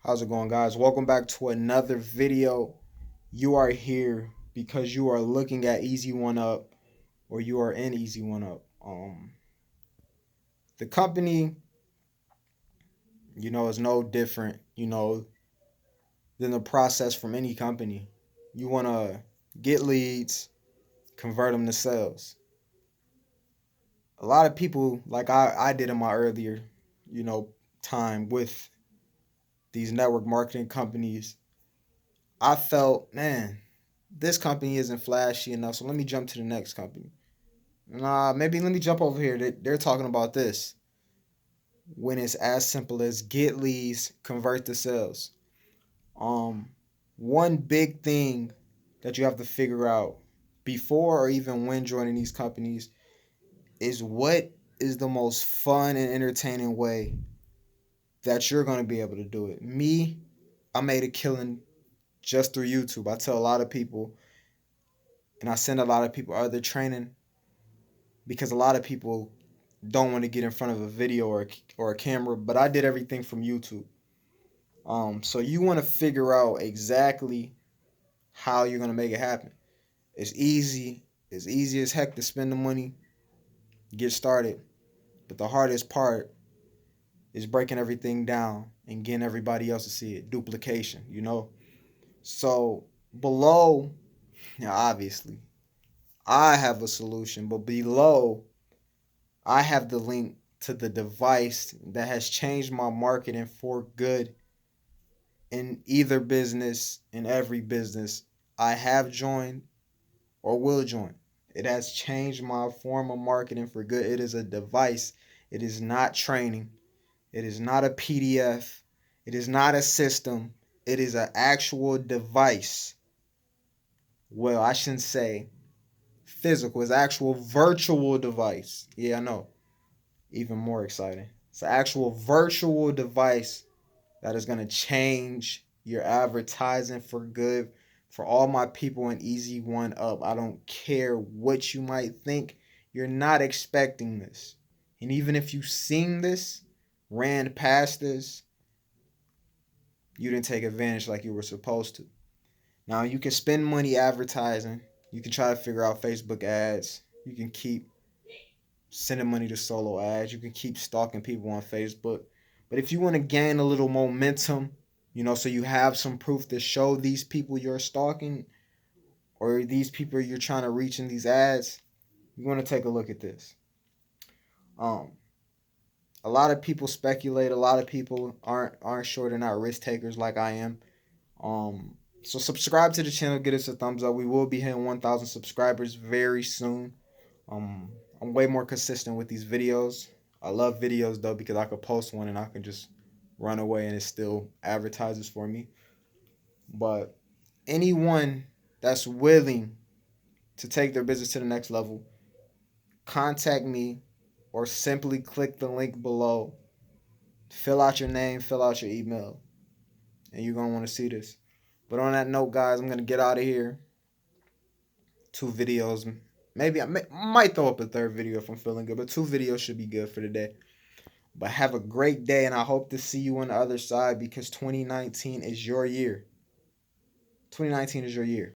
How's it going, guys? Welcome back to another video. You are here because you are looking at Easy One Up, or you are in Easy One Up. The company, is no different, than the process from any company. You want to get leads, convert them to sales. A lot of people, like I did in my earlier, time with these network marketing companies, I felt, man, this company isn't flashy enough, so let me jump to the next company. Nah, maybe let me jump over here. They're talking about this. When it's as simple as get leads, convert to sales. Um, One big thing that you have to figure out before or even when joining these companies is what is the most fun and entertaining way that you're going to be able to do it. Me, I made a killing just through YouTube. I tell a lot of people, and I send a lot of people other training because a lot of people don't want to get in front of a video or a camera, but I did everything from YouTube. So you want to figure out exactly how you're gonna make it happen. It's easy. It's easy as heck to spend the money, get started. But the hardest part is breaking everything down and getting everybody else to see it. Duplication. So below, now obviously, I have a solution, but below I have the link to the device that has changed my marketing for good in either business, in every business I have joined or will join. It has changed my form of marketing for good. It is a device. It is not training. It is not a PDF. It is not a system. It is an actual device. Well, I shouldn't say physical. It's an actual virtual device. Yeah, I know. Even more exciting. It's an actual virtual device that is going to change your advertising for good. For all my people in Easy One Up, I don't care what you might think. You're not expecting this. And even if you seen this, ran past this, you didn't take advantage like you were supposed to. Now, you can spend money advertising. You can try to figure out Facebook ads. You can keep sending money to solo ads. You can keep stalking people on Facebook. But if you want to gain a little momentum, so you have some proof to show these people you're stalking or these people you're trying to reach in these ads, you want to take a look at this. Um, a lot of people speculate. A lot of people aren't sure. They're not risk takers like I am. So subscribe to the channel. Get us a thumbs up. We will be hitting 1,000 subscribers very soon. Um, I'm way more consistent with these videos. I love videos though because I could post one and I can just run away and it still advertises for me. But anyone that's willing to take their business to the next level, contact me or simply click the link below. Fill out your name, fill out your email, and you're going to want to see this. But on that note, guys, I'm going to get out of here. 2 videos. Maybe might throw up a third video if I'm feeling good, but 2 videos should be good for today. But have a great day, and I hope to see you on the other side because 2019 is your year. 2019 is your year.